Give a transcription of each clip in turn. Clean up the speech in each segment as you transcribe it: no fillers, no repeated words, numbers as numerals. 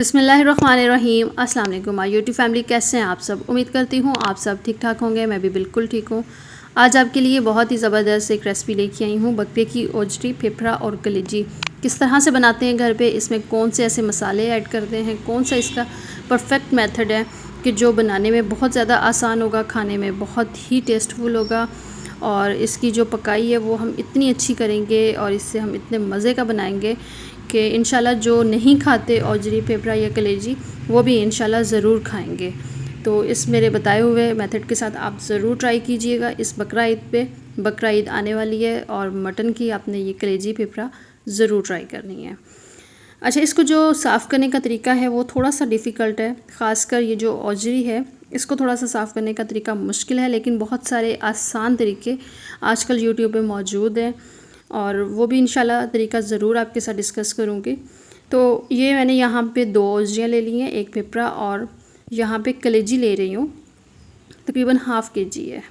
बिस्मिल्लाहिर्रहमानिर्रहीम। अस्सलाम वालेकुम माय यूट्यूब फैमिली, कैसे हैं आप सब। उम्मीद करती हूँ आप सब ठीक ठाक होंगे। मैं भी बिल्कुल ठीक हूँ। आज आपके लिए बहुत ही ज़बरदस्त एक रेसिपी लेके आई हूँ। बकरे की ओजरी, फेफड़ा और कलेजी किस तरह से बनाते हैं घर पे, इसमें कौन से ऐसे मसाले ऐड करते हैं, कौन सा इसका परफेक्ट मेथड है कि जो बनाने में बहुत ज़्यादा आसान होगा, खाने में बहुत ही टेस्टफुल होगा। और इसकी जो पकाई है वो हम इतनी अच्छी करेंगे और इससे हम इतने मज़े का बनाएंगे कि इंशाल्लाह जो नहीं खाते ओजरी, फेफड़ा या कलेजी वो भी इंशाल्लाह ज़रूर खाएंगे। तो इस मेरे बताए हुए मेथड के साथ आप ज़रूर ट्राई कीजिएगा। इस बकरा ईद पे, बकरा ईद आने वाली है और मटन की आपने ये कलेजी, फेफड़ा ज़रूर ट्राई करनी है। अच्छा, इसको जो साफ़ करने का तरीका है वो थोड़ा सा डिफ़िकल्ट है। ख़ासकर ये जो ओजरी है इसको थोड़ा सा साफ़ करने का तरीका मुश्किल है, लेकिन बहुत सारे आसान तरीके आजकल यूट्यूब पे मौजूद हैं और वो भी इंशाल्लाह तरीका ज़रूर आपके साथ डिस्कस करूँगी। तो ये मैंने यहाँ पे 2 ओजरियाँ ले ली हैं, एक फेफड़ा और यहाँ पे कलेजी ले रही हूँ, तकरीबन हाफ़ केजी है।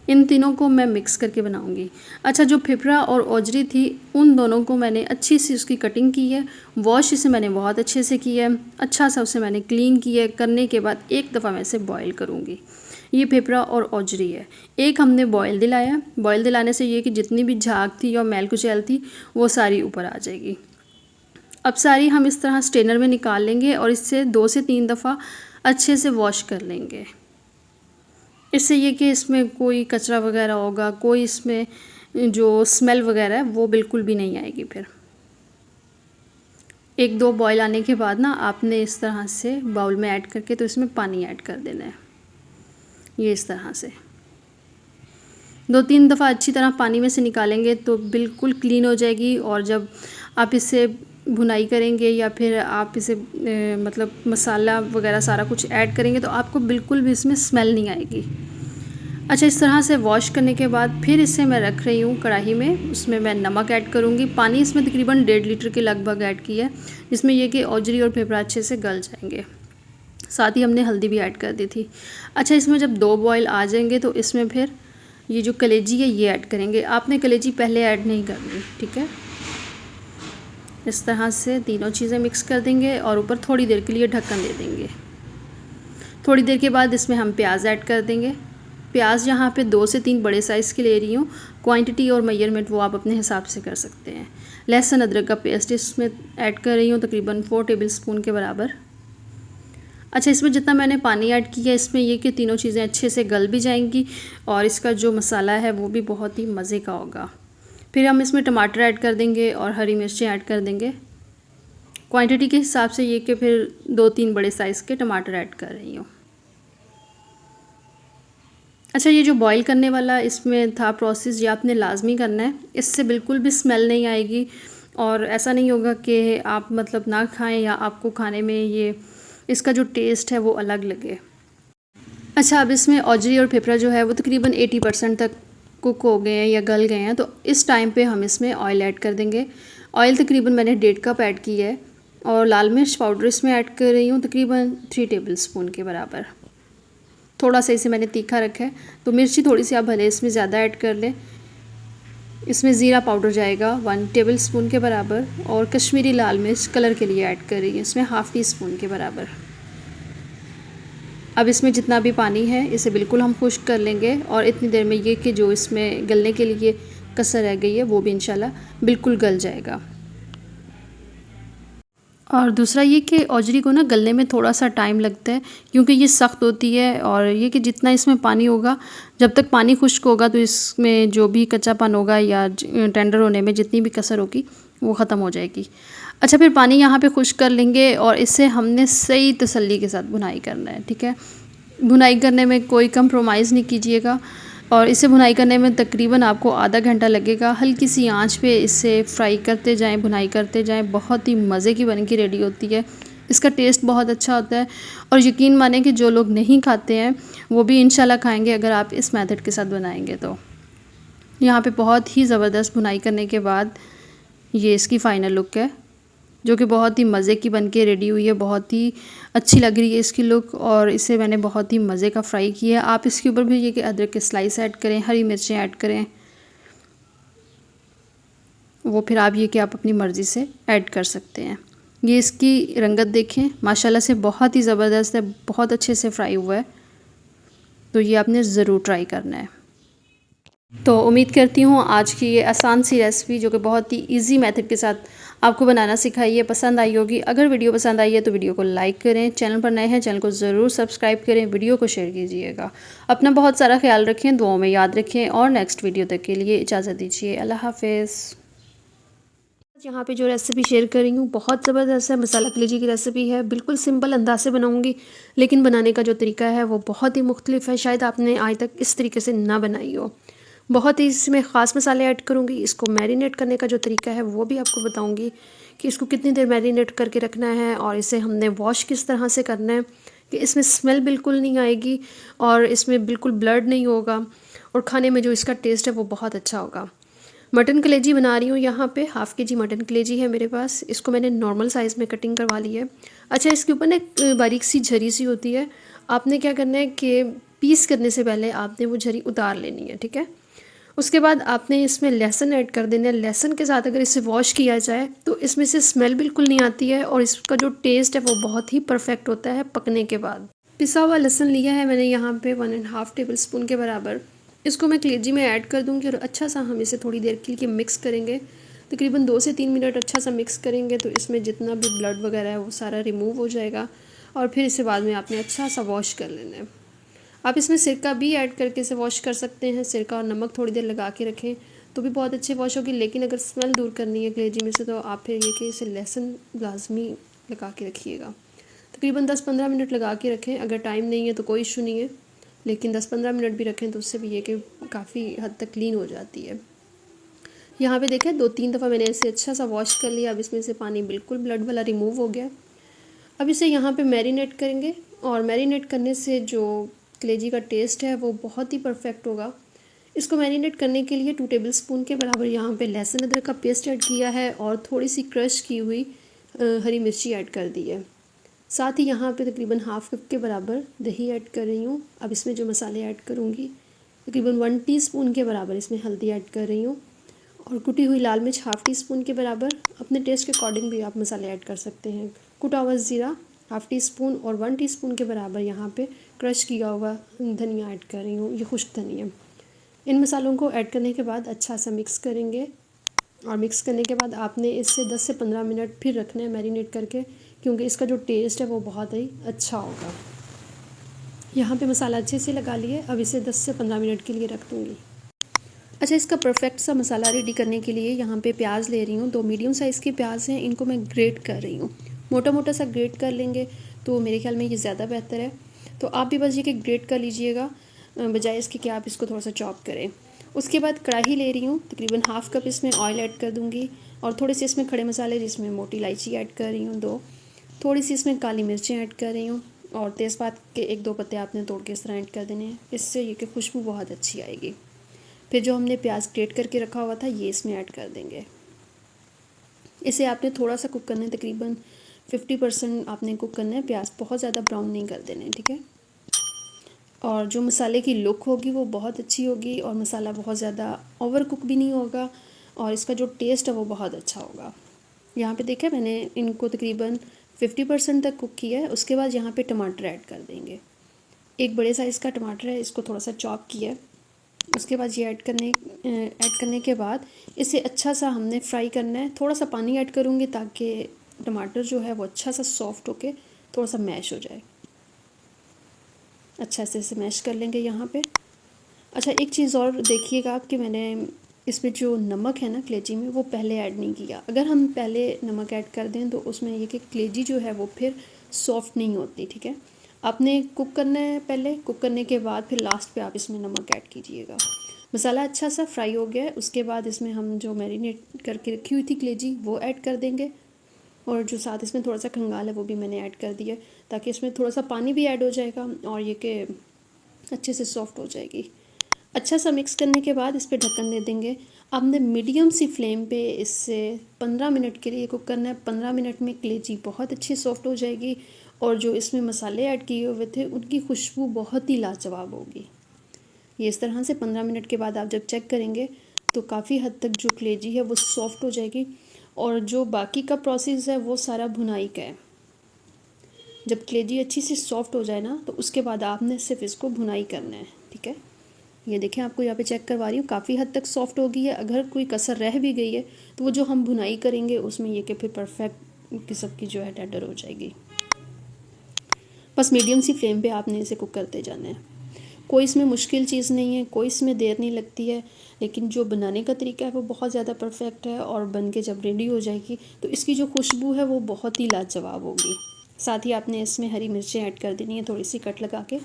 इन तीनों को मैं मिक्स करके बनाऊंगी। अच्छा, जो फेफड़ा और ओजरी थी उन दोनों को मैंने अच्छी सी उसकी कटिंग की है, वॉश इसे मैंने बहुत अच्छे से की है, अच्छा सा उसे मैंने क्लीन किया है। करने के बाद एक दफ़ा मैं इसे बॉईल करूँगी। ये फेफड़ा और ओजरी है, एक हमने बॉयल दिलाया। बॉयल दिलाने से ये कि जितनी भी झाग थी और मैल कुचैल थी वो सारी ऊपर आ जाएगी। अब सारी हम इस तरह स्ट्रेनर में निकाल लेंगे और इससे 2 से 3 दफ़ा अच्छे से वॉश कर लेंगे। इससे ये कि इसमें कोई कचरा वगैरह होगा, कोई इसमें जो स्मेल वगैरह है वो बिल्कुल भी नहीं आएगी। फिर 1-2 बॉयल आने के बाद ना आपने इस तरह से बाउल में ऐड करके तो इसमें पानी ऐड कर देना है। ये इस तरह से 2-3 दफ़ा अच्छी तरह पानी में से निकालेंगे तो बिल्कुल क्लीन हो जाएगी। और जब आप इसे भुनाई करेंगे या फिर आप इसे मतलब मसाला वगैरह सारा कुछ ऐड करेंगे तो आपको बिल्कुल भी इसमें स्मेल नहीं आएगी। अच्छा, इस तरह से वॉश करने के बाद फिर इसे मैं रख रही हूँ कढ़ाई में। उसमें मैं नमक ऐड करूँगी। पानी इसमें तकरीबन 1.5 लीटर के लगभग ऐड किया है, जिसमें यह कि ओजरी और फेफड़ा अच्छे से गल जाएंगे। साथ ही हमने हल्दी भी ऐड कर दी थी। अच्छा, इसमें जब 2 बॉयल आ जाएंगे तो इसमें फिर ये जो कलेजी है ये ऐड करेंगे। आपने कलेजी पहले ऐड नहीं करनी, ठीक है। इस तरह से तीनों चीज़ें मिक्स कर देंगे और ऊपर थोड़ी देर के लिए ढक्कन दे देंगे। थोड़ी देर के बाद इसमें हम प्याज ऐड कर देंगे। प्याज यहाँ पे 2 से 3 बड़े साइज़ के ले रही हूँ। क्वांटिटी और मेजरमेंट वो आप अपने हिसाब से कर सकते हैं। लहसुन अदरक का पेस्ट इसमें ऐड कर रही हूँ, तकरीबन 4 टेबलस्पून के बराबर। अच्छा, इसमें जितना मैंने पानी ऐड किया इसमें ये कि तीनों चीज़ें अच्छे से गल भी जाएंगी और इसका जो मसाला है वो भी बहुत ही मज़े का होगा। फिर हम इसमें टमाटर ऐड कर देंगे और हरी मिर्चें ऐड कर देंगे। क्वांटिटी के हिसाब से ये कि फिर 2-3 बड़े साइज़ के टमाटर ऐड कर रही हूँ। अच्छा, ये जो बॉईल करने वाला इसमें था प्रोसेस, ये आपने लाजमी करना है। इससे बिल्कुल भी स्मेल नहीं आएगी और ऐसा नहीं होगा कि आप मतलब ना खाएं या आपको खाने में ये इसका जो टेस्ट है वो अलग लगे। अच्छा, अब इसमें ओजरी और फेफड़ा जो है वो तकरीबन 80% तक कुक हो गए हैं या गल गए हैं। तो इस टाइम पे हम इसमें ऑयल ऐड कर देंगे। ऑयल तकरीबन मैंने 1.5 कप ऐड की है और लाल मिर्च पाउडर इसमें ऐड कर रही हूँ, तकरीबन 3 टेबलस्पून के बराबर। थोड़ा सा इसे मैंने तीखा रखा है तो मिर्ची थोड़ी सी आप भले इसमें ज़्यादा ऐड कर लें। इसमें ज़ीरा पाउडर जाएगा 1 टेबलस्पून के बराबर और कश्मीरी लाल मिर्च कलर के लिए ऐड कर रही हूँ, इसमें ½ टीस्पून के बराबर। अब इसमें जितना भी पानी है इसे बिल्कुल हम खुश्क कर लेंगे और इतनी देर में ये कि जो इसमें गलने के लिए कसर रह गई है वो भी इंशाल्लाह बिल्कुल गल जाएगा। और दूसरा ये कि ओजरी को ना गलने में थोड़ा सा टाइम लगता है क्योंकि ये सख्त होती है और ये कि जितना इसमें पानी होगा, जब तक पानी खुश्क होगा तो इसमें जो भी कच्चापन होगा या टेंडर होने में जितनी भी कसर होगी वो ख़त्म हो जाएगी। अच्छा, फिर पानी यहाँ पे खुश्क कर लेंगे और इसे हमने सही तसल्ली के साथ भुनाई करना है, ठीक है। भुनाई करने में कोई कंप्रोमाइज़ नहीं कीजिएगा और इसे भुनाई करने में तकरीबन आपको आधा घंटा लगेगा। हल्की सी आंच पे इसे फ्राई करते जाएं, भुनाई करते जाएं। बहुत ही मज़े की बन के रेडी होती है। इसका टेस्ट बहुत अच्छा होता है और यकीन माने कि जो लोग नहीं खाते हैं वो भी इंशाल्लाह खाएंगे अगर आप इस मेथड के साथ बनाएंगे तो। यहाँ पे बहुत ही ज़बरदस्त भुनाई करने के बाद ये इसकी फ़ाइनल लुक है, जो कि बहुत ही मज़े की बन के रेडी हुई है। बहुत ही अच्छी लग रही है इसकी लुक और इसे मैंने बहुत ही मज़े का फ्राई किया है। आप इसके ऊपर भी ये कि अदरक के स्लाइस ऐड करें, हरी मिर्चें ऐड करें, वो फिर आप ये कि आप अपनी मर्ज़ी से ऐड कर सकते हैं। ये इसकी रंगत देखें, माशाल्लाह से बहुत ही ज़बरदस्त है, बहुत अच्छे से फ्राई हुआ है। तो ये आपने ज़रूर ट्राई करना है। तो उम्मीद करती हूँ आज की ये आसान सी रेसिपी जो कि बहुत ही इजी मेथड के साथ आपको बनाना सिखाई है, पसंद आई होगी। अगर वीडियो पसंद आई है तो वीडियो को लाइक करें, चैनल पर नए हैं चैनल को ज़रूर सब्सक्राइब करें, वीडियो को शेयर कीजिएगा। अपना बहुत सारा ख्याल रखें, दुआओं में याद रखें और नेक्स्ट वीडियो तक के लिए इजाज़त दीजिए। अल्लाह हाफिज़। यहाँ पे जो रेसिपी शेयर कर रही हूँ बहुत ज़बरदस्त है, मसाला कलेजी की रेसिपी है। बिल्कुल सिंपल अंदाज से बनाऊँगी, लेकिन बनाने का जो तरीका है वो बहुत ही मुख्तलिफ है। शायद आपने आज तक इस तरीके से ना बनाई हो। बहुत ही इसमें ख़ास मसाले ऐड करूँगी। इसको मैरिनेट करने का जो तरीका है वो भी आपको बताऊँगी कि इसको कितनी देर मैरिनेट करके रखना है और इसे हमने वॉश किस तरह से करना है कि इसमें स्मेल बिल्कुल नहीं आएगी और इसमें बिल्कुल ब्लड नहीं होगा और खाने में जो इसका टेस्ट है वो बहुत अच्छा होगा। मटन कलेजी बना रही हूँ यहाँ पे, हाफ़ के जी मटन कलेजी है मेरे पास। इसको मैंने नॉर्मल साइज़ में कटिंग करवा ली है। अच्छा, इसके ऊपर ना एक बारीक सी झरी सी होती है। आपने क्या करना है कि पीस करने से पहले आपने वो झरी उतार लेनी है, ठीक है। उसके बाद आपने इसमें लहसुन ऐड कर देना है। लहसुन के साथ अगर इसे वॉश किया जाए तो इसमें से स्मेल बिल्कुल नहीं आती है और इसका जो टेस्ट है वो बहुत ही परफेक्ट होता है पकने के बाद। पिसा हुआ लहसुन लिया है मैंने यहाँ पे 1.5 टेबल स्पून के बराबर। इसको मैं कलेजी में ऐड कर दूँगी और अच्छा सा हम इसे थोड़ी देर के लिए मिक्स करेंगे। तकरीबन 2 से 3 मिनट अच्छा सा मिक्स करेंगे तो इसमें जितना भी ब्लड वगैरह है वो सारा रिमूव हो जाएगा और फिर इसे बाद में आपने अच्छा सा वॉश कर लेना है। आप इसमें सिरका भी ऐड करके इसे वॉश कर सकते हैं। सिरका और नमक थोड़ी देर लगा के रखें तो भी बहुत अच्छे वॉश होगी, लेकिन अगर स्मेल दूर करनी है कलेजी में से तो आप फिर ये कि इसे लहसुन लाजमी लगा के रखिएगा। तकरीबन 10-15 मिनट लगा के रखें। अगर टाइम नहीं है तो कोई इशू नहीं है, लेकिन 10-15 मिनट भी रखें तो उससे भी ये कि काफ़ी हद तक क्लीन हो जाती है। यहाँ पे देखें 2-3 दफ़ा मैंने इसे अच्छा सा वॉश कर लिया। अब इसमें से पानी बिल्कुल ब्लड वाला रिमूव हो गया। अब इसे यहाँ पे मैरिनेट करेंगे और मैरिनेट करने से जो कलेजी का टेस्ट है वो बहुत ही परफेक्ट होगा। इसको मैरिनेट करने के लिए 2 टेबल स्पून के बराबर यहाँ पे लहसुन अदरक का पेस्ट ऐड किया है और थोड़ी सी क्रश की हुई हरी मिर्ची ऐड कर दी है। साथ ही यहाँ पे तकरीबन हाफ़ कप के बराबर दही ऐड कर रही हूँ। अब इसमें जो मसाले ऐड करूँगी तकरीबन 1 टीस्पून के बराबर इसमें हल्दी ऐड कर रही हूँ और कुटी हुई लाल मिर्च हाफ़ टी स्पून के बराबर। अपने टेस्ट के अकॉर्डिंग भी आप मसाले ऐड कर सकते हैं। कुटा हुआ ज़ीरा हाफ़ टी स्पून और 1 टीस्पून के बराबर यहाँ पे क्रश किया हुआ धनिया ऐड कर रही हूँ, ये खुश्क धनिया। इन मसालों को ऐड करने के बाद अच्छा सा मिक्स करेंगे और मिक्स करने के बाद आपने इसे 10 से 15 मिनट फिर रखना है मैरिनेट करके, क्योंकि इसका जो टेस्ट है वो बहुत ही अच्छा होगा। यहाँ पे मसाला अच्छे से लगा लिए। अब इसे 10 से 15 मिनट के लिए रख दूँगी। अच्छा, इसका परफेक्ट सा मसाला रेडी करने के लिए यहाँ पे प्याज ले रही हूँ। 2 मीडियम साइज़ के प्याज हैं, इनको मैं ग्रेट कर रही हूँ। मोटा मोटा सा ग्रेट कर लेंगे तो मेरे ख्याल में ये ज़्यादा बेहतर है। तो आप भी बस ये कि ग्रेट कर लीजिएगा बजाय इसके कि आप इसको थोड़ा सा चॉप करें। उसके बाद कढ़ाई ले रही हूँ, तकरीबन हाफ़ कप इसमें ऑयल ऐड कर दूँगी और थोड़े से इसमें खड़े मसाले जिसमें मोटी इलायची ऐड कर रही हूँ 2, थोड़ी सी इसमें काली मिर्चें ऐड कर रही हूँ और तेज़पात के 1-2 पत्ते आपने तोड़ के इस तरह ऐड कर देने हैं। इससे ये कि खुशबू बहुत अच्छी आएगी। फिर जो हमने प्याज ग्रेट करके रखा हुआ था ये इसमें ऐड कर देंगे। इसे आपने थोड़ा सा कुक करना है, तकरीबन 50% आपने कुक करना है। प्याज बहुत ज़्यादा ब्राउन नहीं कर देने, ठीक है। और जो मसाले की लुक होगी वो बहुत अच्छी होगी और मसाला बहुत ज़्यादा ओवर कुक भी नहीं होगा और इसका जो टेस्ट है वो बहुत अच्छा होगा। यहाँ पे देखिए मैंने इनको तकरीबन 50% तक कुक किया है। उसके बाद यहाँ पे टमाटर ऐड कर देंगे। एक बड़े साइज़ का टमाटर है, इसको थोड़ा सा चॉप किया है। उसके बाद ये ऐड करने के बाद इसे अच्छा सा हमने फ्राई करना है। थोड़ा सा पानी ऐड करूँगी ताकि टमाटर जो है वो अच्छा सा सॉफ्ट होके थोड़ा सा मैश हो जाए। अच्छा से इसे मैश कर लेंगे यहाँ पे। अच्छा, एक चीज़ और देखिएगा कि मैंने इसमें जो नमक है ना कलेजी में वो पहले ऐड नहीं किया। अगर हम पहले नमक ऐड कर दें तो उसमें ये कि कलेजी जो है वो फिर सॉफ्ट नहीं होती, ठीक है। आपने कुक करना है, पहले कुक करने के बाद फिर लास्ट पे आप इसमें नमक ऐड कीजिएगा। मसाला अच्छा सा फ्राई हो गया है। उसके बाद इसमें हम जो मैरिनेट करके रखी हुई थी कलेजी वो ऐड कर देंगे और जो साथ इसमें थोड़ा सा खंगाल है वो भी मैंने ऐड कर दिया ताकि इसमें थोड़ा सा पानी भी ऐड हो जाएगा और ये कि अच्छे से सॉफ्ट हो जाएगी। अच्छा सा मिक्स करने के बाद इस पर ढक्कन दे देंगे। आपने मीडियम सी फ्लेम पे इससे 15 मिनट के लिए कुक करना है। 15 मिनट में कलेजी बहुत अच्छी सॉफ्ट हो जाएगी और जो इसमें मसाले ऐड किए हुए थे उनकी खुशबू बहुत ही लाजवाब होगी। ये इस तरह से 15 मिनट के बाद आप जब चेक करेंगे तो काफ़ी हद तक जो कलेजी है वो सॉफ्ट हो जाएगी और जो बाकी का प्रोसेस है वो सारा भुनाई का है। जब कलेजी अच्छी सी सॉफ्ट हो जाए ना तो उसके बाद आपने सिर्फ इसको भुनाई करना है, ठीक है। ये देखें, आपको यहाँ पे चेक करवा रही हूँ, काफ़ी हद तक सॉफ्ट हो गई है। अगर कोई कसर रह भी गई है तो वो जो हम भुनाई करेंगे उसमें ये कि फिर परफेक्ट किस्म की जो है टेंडर हो जाएगी। बस मीडियम सी फ्लेम पे आपने इसे कुक करते जाना है। कोई इसमें मुश्किल चीज़ नहीं है, कोई इसमें देर नहीं लगती है, लेकिन जो बनाने का तरीका है वो बहुत ज़्यादा परफेक्ट है। और बन के जब रेडी हो जाएगी तो इसकी जो खुशबू है वो बहुत ही लाजवाब होगी। साथ ही आपने इसमें हरी मिर्चें ऐड कर देनी है, थोड़ी सी कट लगा के,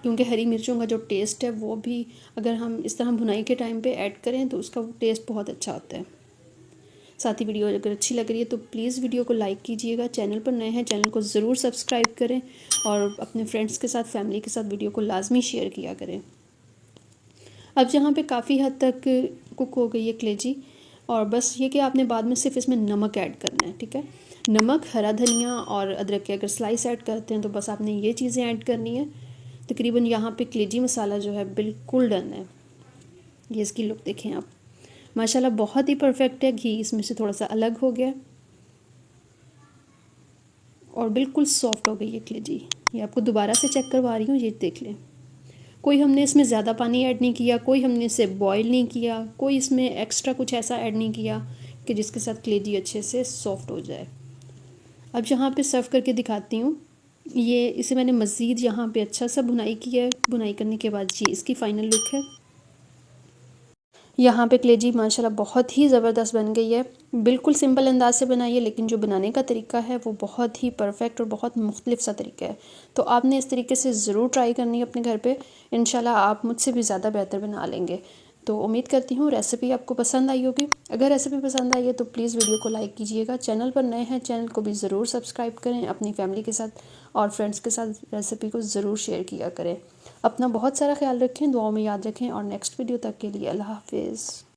क्योंकि हरी मिर्चों का जो टेस्ट है वो भी अगर हम इस तरह भुनाई के टाइम पे ऐड करें तो उसका टेस्ट बहुत अच्छा होता है। साथ ही वीडियो अगर अच्छी लग रही है तो प्लीज़ वीडियो को लाइक कीजिएगा। चैनल पर नए हैं, चैनल को ज़रूर सब्सक्राइब करें और अपने फ्रेंड्स के साथ, फैमिली के साथ वीडियो को लाजमी शेयर किया करें। अब यहाँ पे काफ़ी हद तक कुक हो गई है कलेजी, और बस ये कि आपने बाद में सिर्फ इसमें नमक ऐड करना है, ठीक है। नमक, हरा धनिया और अदरक के अगर स्लाइस ऐड करते हैं तो बस आपने ये चीज़ें ऐड करनी है। तकरीबन यहाँ पे कलेजी मसाला जो है बिल्कुल डन है। ये इसकी लुक देखें आप, माशाल्लाह बहुत ही परफेक्ट है। घी इसमें से थोड़ा सा अलग हो गया और बिल्कुल सॉफ्ट हो गई है कलेजी। ये आपको दोबारा से चेक करवा रही हूँ, ये देख लें। कोई हमने इसमें ज़्यादा पानी ऐड नहीं किया, कोई हमने इसे बॉईल नहीं किया, कोई इसमें एक्स्ट्रा कुछ ऐसा ऐड नहीं किया कि जिसके साथ कलेजी अच्छे से सॉफ्ट हो जाए। अब यहाँ पे सर्व करके दिखाती हूँ। ये इसे मैंने मज़ीद यहाँ पे अच्छा सा भुनाई किया है। भुनाई करने के बाद ये इसकी फ़ाइनल लुक है। यहाँ पे कलेजी माशाल्लाह बहुत ही ज़बरदस्त बन गई है। बिल्कुल सिंपल अंदाज से बनाई है, लेकिन जो बनाने का तरीका है वो बहुत ही परफेक्ट और बहुत मुख्तलिफ सा तरीका है। तो आपने इस तरीके से ज़रूर ट्राई करनी है अपने घर पे। इंशाल्लाह आप मुझसे भी ज़्यादा बेहतर बना लेंगे। तो उम्मीद करती हूँ रेसिपी आपको पसंद आई होगी। अगर रेसिपी पसंद आई है तो प्लीज़ वीडियो को लाइक कीजिएगा। चैनल पर नए हैं, चैनल को भी ज़रूर सब्सक्राइब करें। अपनी फैमिली के साथ और फ्रेंड्स के साथ रेसिपी को ज़रूर शेयर किया करें। अपना बहुत सारा ख्याल रखें, दुआओं में याद रखें, और नेक्स्ट वीडियो तक के लिए अल्लाह हाफिज़।